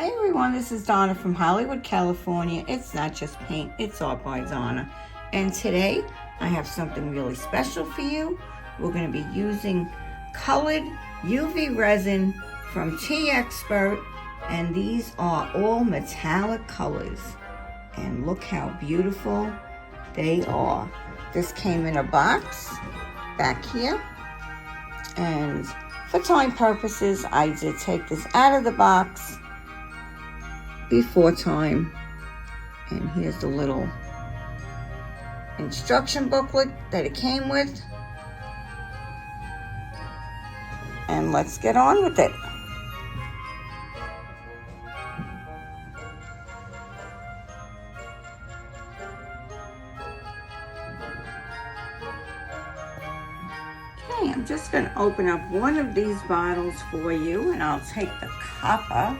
Hi everyone, this is Donna from Hollywood, California. It's not just paint, it's art by Donna. And today I have something really special for you. We're going to be using colored UV resin from Teexpert, and these are all metallic colors. And look how beautiful they are. This came in a box back here, and for time purposes I did take this out of the box before time. And here's the little instruction booklet that it came with, and let's get on with it. Okay, I'm just going to open up one of these bottles for you, and I'll take the copper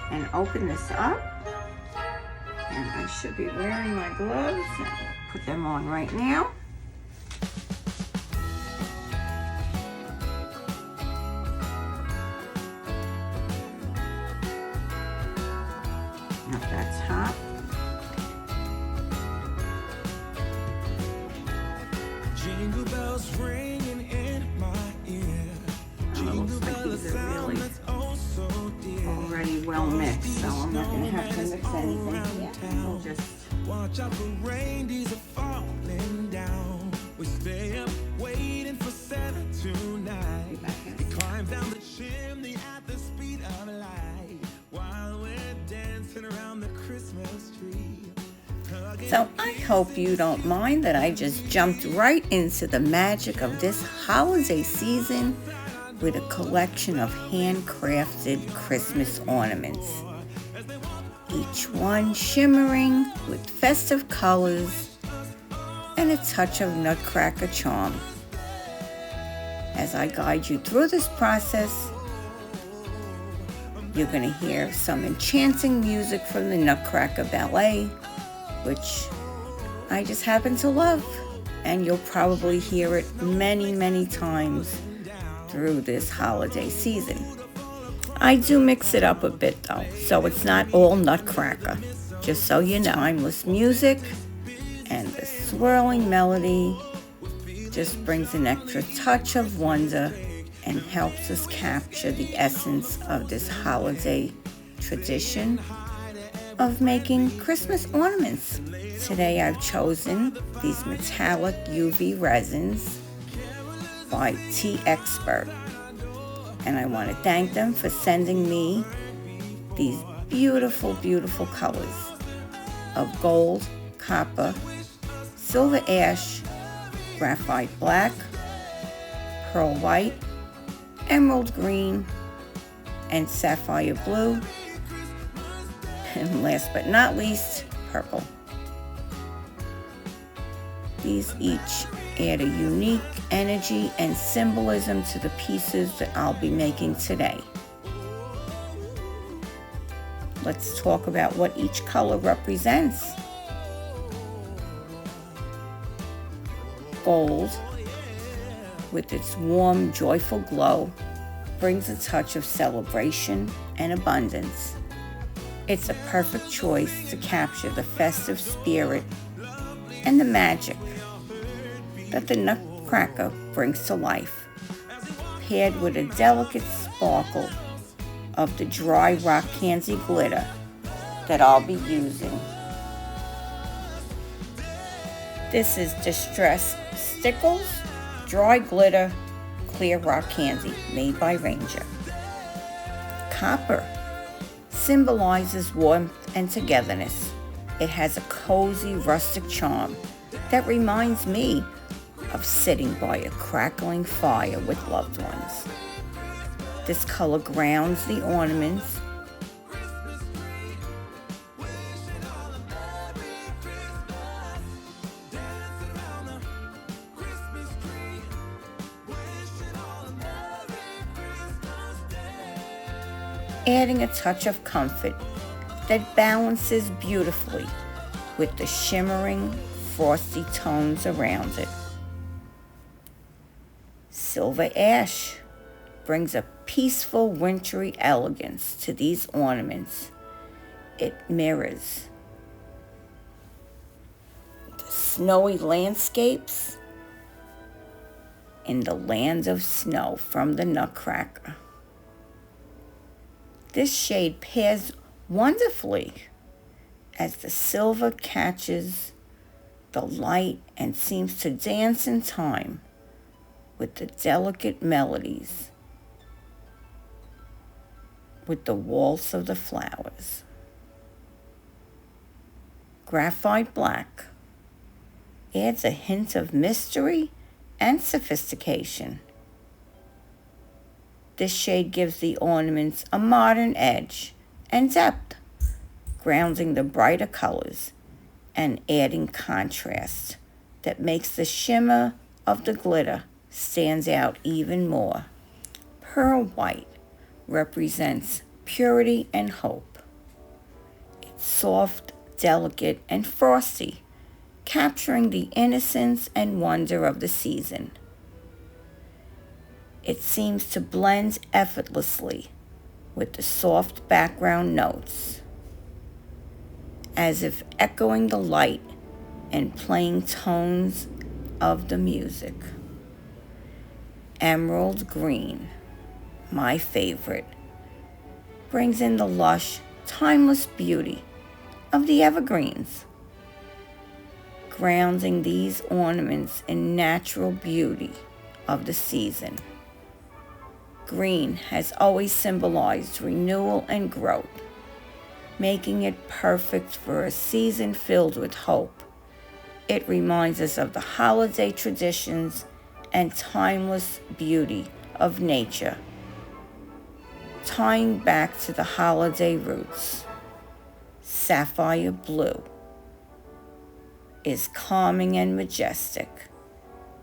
and open this up. And I should be wearing my gloves, and put them on right now. Up that top. Jingle bells ringing in my ear. Looks like these are really already well mixed, so I'm not going to have to mix anything yet. We'll just watch out for rain, these are falling down. We stay up waiting for Santa tonight. He climbs down the chimney at the speed of light while we're dancing around the Christmas tree. So I hope you don't mind that I just jumped right into the magic of this holiday season with a collection of handcrafted Christmas ornaments. Each one shimmering with festive colors and a touch of nutcracker charm. As I guide you through this process, you're going to hear some enchanting music from the Nutcracker Ballet, which I just happen to love, and you'll probably hear it many, many times through this holiday season. I do mix it up a bit though, so it's not all Nutcracker, just so you know. Timeless music and the swirling melody just brings an extra touch of wonder and helps us capture the essence of this holiday tradition of making Christmas ornaments. Today I've chosen these metallic UV resins by Teexpert, and I want to thank them for sending me these beautiful, beautiful colors of gold, copper, silver ash, graphite black, pearl white, emerald green, and sapphire blue, and last but not least, purple. These each add a unique energy and symbolism to the pieces that I'll be making today. Let's talk about what each color represents. Gold, with its warm, joyful glow, brings a touch of celebration and abundance. It's a perfect choice to capture the festive spirit and the magic that the Nutcracker brings to life, paired with a delicate sparkle of the dry rock candy glitter that I'll be using. This is Distress Stickles Dry Glitter Clear Rock Candy, made by Ranger. Copper symbolizes warmth and togetherness. It has a cozy, rustic charm that reminds me of sitting by a crackling fire with loved ones. This color grounds the ornaments adding a touch of comfort that balances beautifully with the shimmering, frosty tones around it. Silver ash brings a peaceful, wintry elegance to these ornaments. It mirrors the snowy landscapes in the land of snow from the Nutcracker. This shade pairs wonderfully as the silver catches the light and seems to dance in time with the delicate melodies, with the waltz of the flowers. Graphite black adds a hint of mystery and sophistication. This shade gives the ornaments a modern edge and depth, grounding the brighter colors and adding contrast that makes the shimmer of the glitter stand out even more. Pearl white represents purity and hope. It's soft, delicate, and frosty, capturing the innocence and wonder of the season. It seems to blend effortlessly with the soft background notes, as if echoing the light and playing tones of the music. Emerald green, my favorite, brings in the lush, timeless beauty of the evergreens, grounding these ornaments in natural beauty of the season. Green has always symbolized renewal and growth, making it perfect for a season filled with hope. It reminds us of the holiday traditions and timeless beauty of nature, tying back to the holiday roots. Sapphire blue is calming and majestic,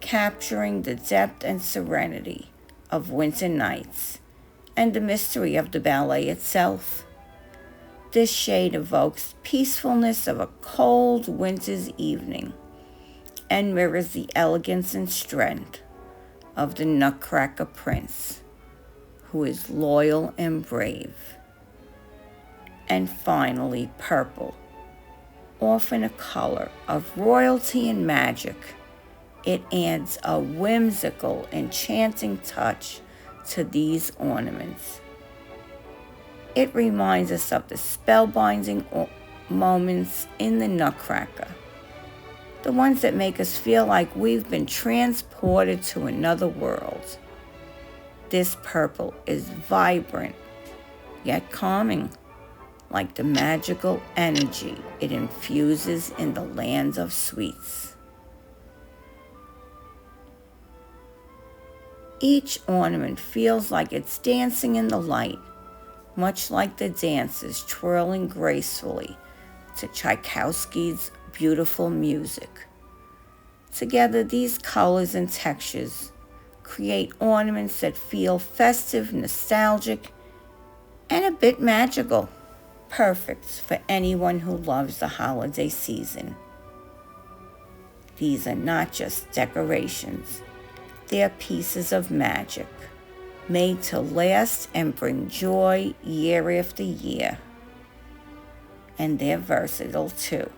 capturing the depth and serenity of winter nights and the mystery of the ballet itself. This shade evokes peacefulness of a cold winter's evening and mirrors the elegance and strength of the Nutcracker Prince, who is loyal and brave. And finally, purple, often a color of royalty and magic. It adds a whimsical, enchanting touch to these ornaments. It reminds us of the spellbinding moments in the Nutcracker, the ones that make us feel like we've been transported to another world. This purple is vibrant, yet calming, like the magical energy it infuses in the land of sweets. Each ornament feels like it's dancing in the light, much like the dancers twirling gracefully to Tchaikovsky's beautiful music. Together, these colors and textures create ornaments that feel festive, nostalgic, and a bit magical, perfect for anyone who loves the holiday season. These are not just decorations, they're pieces of magic, made to last and bring joy year after year. And they're versatile too.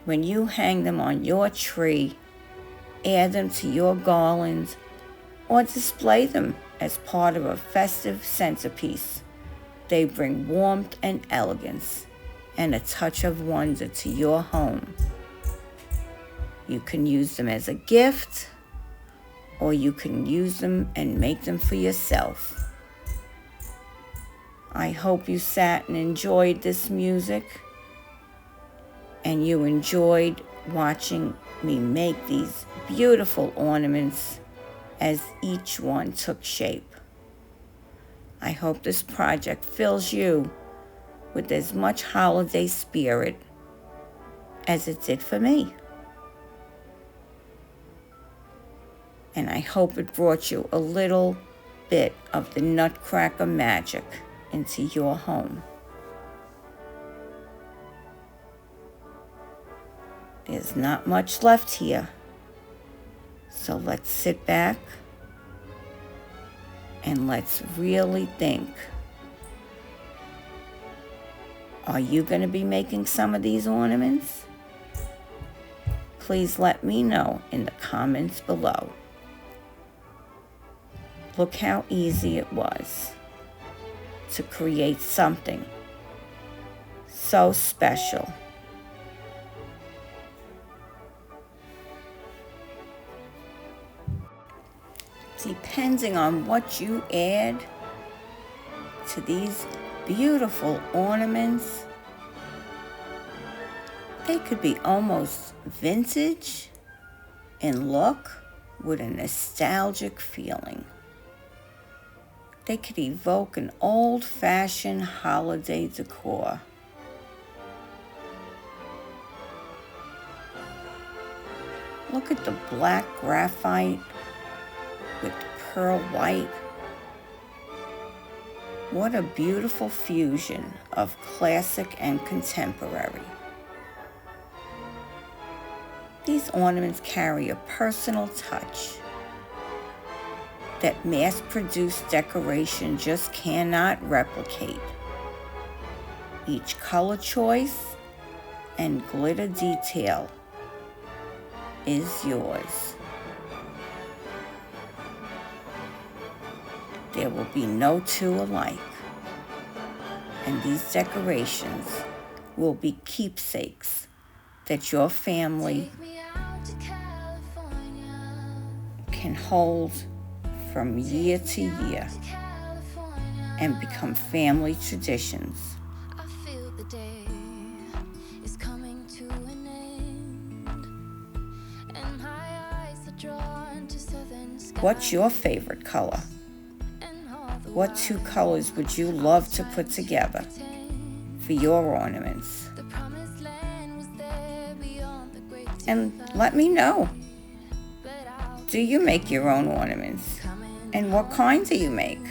When you hang them on your tree, add them to your garlands, or display them as part of a festive centerpiece, they bring warmth and elegance and a touch of wonder to your home. You can use them as a gift, or you can use them and make them for yourself. I hope you sat and enjoyed this music, and you enjoyed watching me make these beautiful ornaments as each one took shape. I hope this project fills you with as much holiday spirit as it did for me. And I hope it brought you a little bit of the Nutcracker magic into your home. There's not much left here, so let's sit back, And let's really think. Are you going to be making some of these ornaments? Please let me know in the comments below. Look how easy it was to create something so special. Depending on what you add to these beautiful ornaments, they could be almost vintage in look with a nostalgic feeling. They could evoke an old-fashioned holiday decor. Look at the black graphite with pearl white. What a beautiful fusion of classic and contemporary. These ornaments carry a personal touch that mass-produced decoration just cannot replicate. Each color choice and glitter detail is yours. There will be no two alike, and these decorations will be keepsakes that your family can hold from year to year and become family traditions. What's your favorite color? What two colors would you love to put together for your ornaments? And let me know. Do you make your own ornaments? And what kinds do you make?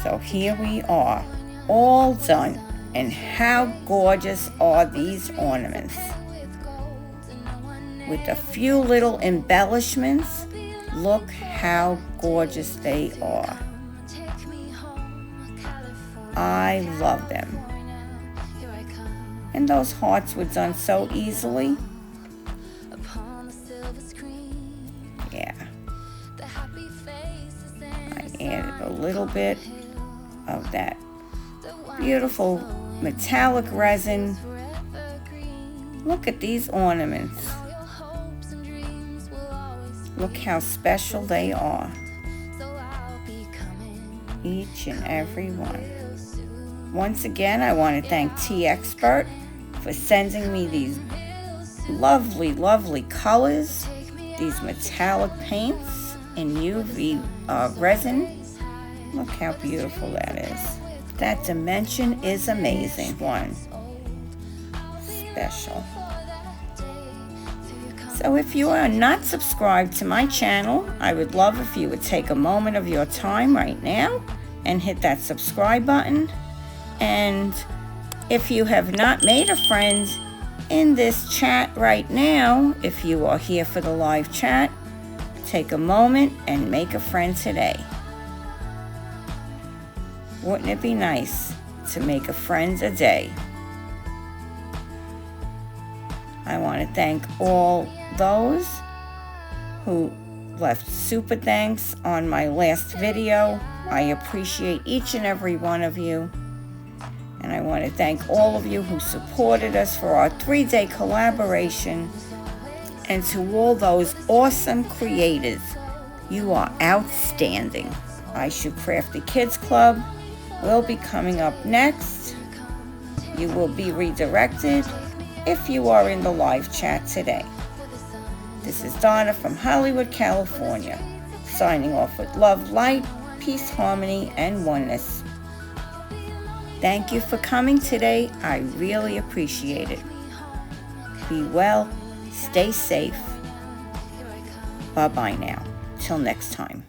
So here we are, all done. And how gorgeous are these ornaments? With a few little embellishments, look how gorgeous they are. I love them. And those hearts were done so easily. Yeah. I added a little bit of that beautiful metallic resin. Look at these ornaments. Look how special they are. Each and every one. Once again, I want to thank Teexpert for sending me these lovely, lovely colors, these metallic paints in UV resin. Look how beautiful that is. That dimension is amazing. One. Special. So if you are not subscribed to my channel, I would love if you would take a moment of your time right now and hit that subscribe button. And if you have not made a friend in this chat right now, if you are here for the live chat, take a moment and make a friend today. Wouldn't it be nice to make a friend a day? I want to thank all those who left super thanks on my last video. I appreciate each and every one of you. And I want to thank all of you who supported us for our 3-day collaboration. And to all those awesome creators, you are outstanding. I Should Crafty Kids Club will be coming up next. You will be redirected if you are in the live chat today. This is Donna from Hollywood, California, signing off with love, light, peace, harmony, and oneness. Thank you for coming today. I really appreciate it. Be well, stay safe. Bye-bye now. Till next time.